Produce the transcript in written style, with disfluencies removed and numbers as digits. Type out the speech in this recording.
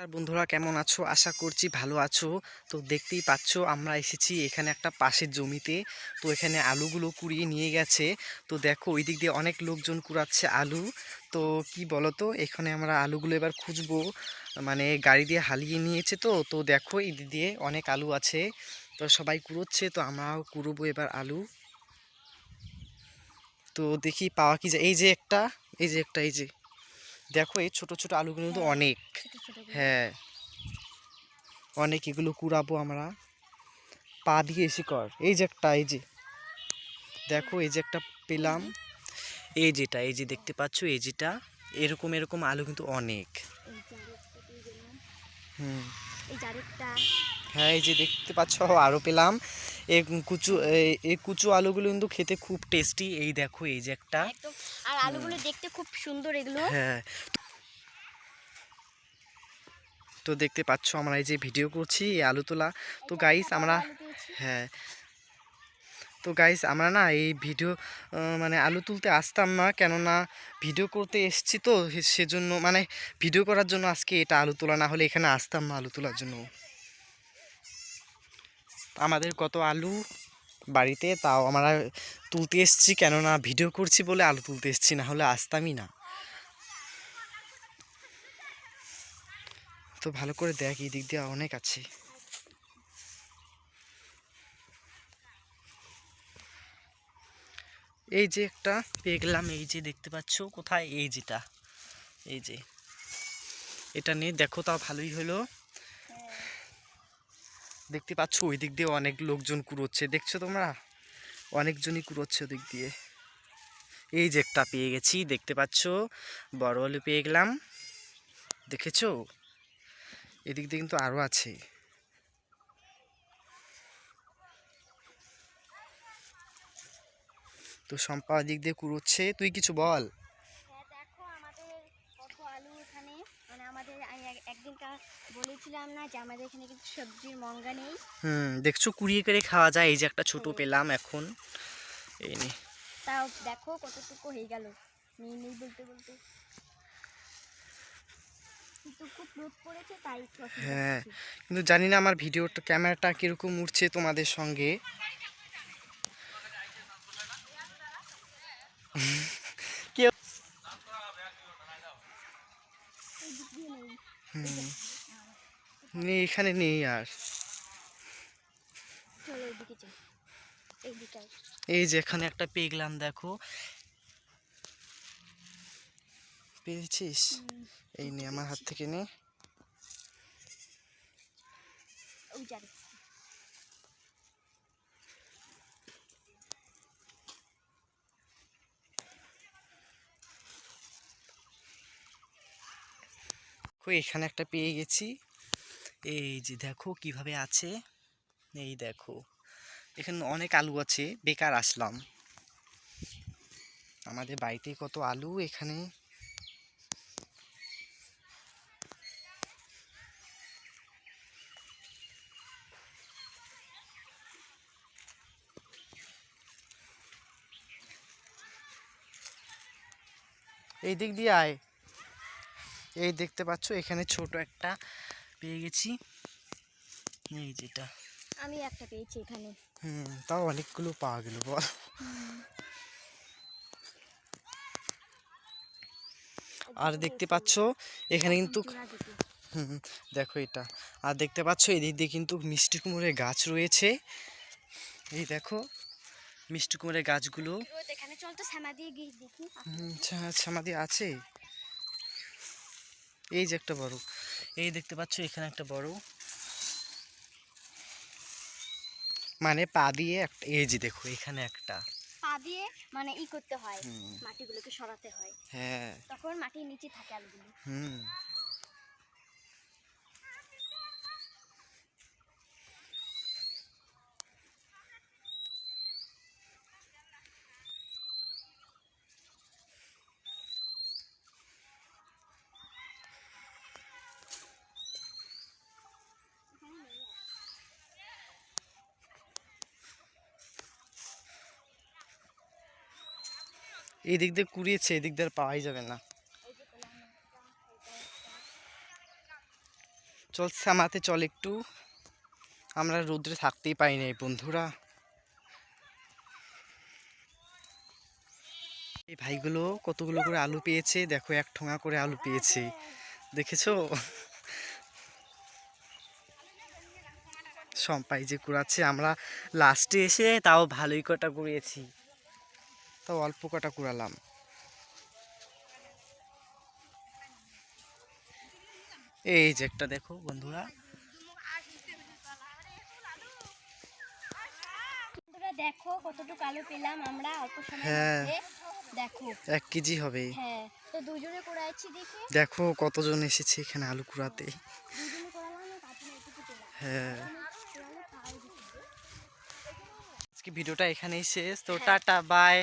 আর বন্ধুরা কেমন আছো? আশা করছি ভালো আছো। তো দেখতেই পাচ্ছ আমরা এসেছি এখানে একটা পাশের জমিতে। তো এখানে আলুগুলো কুড়িয়ে নিয়ে গেছে। তো দেখো ওই দিক দিয়ে অনেক লোকজন কুড়াচ্ছে আলু। তো কি বলো তো, এখানে আমরা আলুগুলো এবার খুঁজবো, মানে গাড়ি দিয়ে হালিয়ে নিয়েছে। তো তো দেখো এই দিক দিয়ে অনেক আলু আছে। তো সবাই কুড়োচ্ছে, তো আমরাও কুড়বো এবার আলু। তো দেখি পাওয়া কি যায়। এই যে একটা, এই যে একটা, এই যে দেখো এই ছোট ছোট আলুগুলো কিন্তু অনেক। হ্যাঁ, অনেক এগুলো কুড়াবো আমরা। পা দিয়ে এসে কর। এই যে একটা, এই যে দেখো এই যে একটা পেলাম। এই যেটা, এই যে দেখতে পাচ্ছ, এই যেটা এরকম এরকম আলু কিন্তু অনেক। হুম, হ্যাঁ এই যে দেখতে পাচ্ছ আরও পেলাম। এই কুচু এই কুচু আলুগুলো কিন্তু খেতে খুব টেস্টি। এই দেখো এই যে একটা একদম, আর আলুগুলো দেখতে খুব সুন্দর এগুলো। হ্যাঁ, তো দেখতে পাচ্ছ আমরা এই যে ভিডিও করছি এই আলু তোলা। তো গাইস আমরা, হ্যাঁ তো গাইস আমরা না এই ভিডিও মানে আলু তুলতে আসতাম না, কেননা ভিডিও করতে এসছি তো সেজন্য, মানে ভিডিও করার জন্য আজকে এটা আলু তোলা, না হলে এখানে আসতাম না আলু তোলার জন্য। আমাদের কত আলু বাড়িতে, তাও আমরা তুলতে এসছি, কেননা ভিডিও করছি বলে আলু তুলতে এসছি, না হলে আসতামই না। তো ভালো করে দেখ, এই দিক দিয়ে অনেক আছে। এই যে একটা পেয়ে গেলাম, এই যে দেখতে পাচ্ছ কোথায়, এই যেটা, এই যে এটা নিয়ে দেখো, তাও ভালোই হলো। দেখতে পাচ্ছ ওই দিক দিয়ে অনেক লোকজন কুড়োচ্ছে, দেখছো তোমরা, অনেকজনই কুড়োচ্ছে ওদিক দিয়ে। এই যে একটা পেয়ে গেছি, দেখতে পাচ্ছ বড় আলু পেয়ে গেলাম, দেখেছো। এদিক দিয়ে কিন্তু আরও আছে। তো সম্পা দিক দিয়ে কুড়োচ্ছে, তুই কিছু বল। দেখো আমাদের কত আলু এখানে, মানে আমাদের একদিন বলেছিলাম না যে আমাদের এখানে কিন্তু সবজির মঙ্গা নেই। দেখছো কুড়িয়ে করে খাওয়া যায়। এই যে একটা ছোট পেলাম এখন, এই নে। তাও দেখো কতটুকু হয়ে গেল, নেই নেই বলতে বলতে। কিন্তু খুব রোদ পড়েছে তাই একটু অসুবিধা হ্যাঁ, হচ্ছে। কিন্তু জানি না আমার ভিডিওটা ক্যামেরাটা কীরকম উঠছে তোমাদের সঙ্গে। কেউ নেই এখানে, নেই আর। চলো এইদিকে যাই, এইদিকে। এই যে এখানে একটা পেয়ে গেলাম, দেখো পেয়েছিস, এই নে আমার হাত থেকে নে। ওই যাবে। এখানে একটা পেয়ে গেছি। এই যে দেখো কিভাবে আছে, এই দেখো এখানে অনেক আলু আছে, বেকার আসলাম। আমাদের বাড়িতে কত আলু এখানে। এই দিক দিয়ে আয়। এই দেখতে পাচ্ছ এখানে ছোট একটা পেয়ে গেছি, এই যেটা। আমি একটা পেয়েছি এখানে। তাও অনেকগুলো পাওয়া গেল বল। আর দেখতে পাচ্ছ এখানে কিন্তু, দেখো এটা। আর দেখতে পাচ্ছ এদিক দিয়ে কিন্তু মিষ্টি কুমড়োর গাছ রয়েছে। এই দেখো মিষ্টি কুমড়োর গাছগুলো। এখানে চল তো শ্যামা দিয়ে গিয়ে দেখি। সমাধি আছে। এই যে একটা বড়, এই দেখতে পাচ্ছ এখানে একটা বড়, মানে পা দিয়ে একটা, এই যে দেখো এখানে একটা পা দিয়ে মানে করতে হয়, মাটিগুলোকে সরাতে হয়। হ্যাঁ, তখন মাটির নিচে থাকে আলুগুলো। এই দিক দিয়ে কুড়িয়েছে, এদিক দিয়ে আর পাওয়াই যাবে না। চল সামাতে চল একটু, আমরা রোদ্রে থাকতেই পারি নাই বন্ধুরা। এই ভাইগুলো কতগুলো করে আলু পেয়েছে, দেখো 1 ঠোঙা করে আলু পেয়েছে, দেখেছো? সম্পাই যে কুড়াচ্ছে, আমরা লাস্টে এসে তাও ভালোই কটা কুড়িয়েছি, তাও অল্প কটা কুড়ালাম। এই যে একটা দেখো বন্ধুরা, বন্ধুরা দেখো কতটুকু আলু পেলাম আমরা অল্প সময়ের হ্যাঁ। মধ্যে। দেখো 1 কেজি হবে। হ্যাঁ, তো দুজনে কুড়াইছি দেখি, দেখো কতজন এসেছে এখানে আলু কুড়াতে। দুজনে কুড়ালাম না তার জন্য এটুকু পেলাম। হ্যাঁ, কুড়ালে খাওয়াই দিচ্ছি। আজকে ভিডিওটা এখানেই শেষ, তো হ্যাঁ। Tata bye.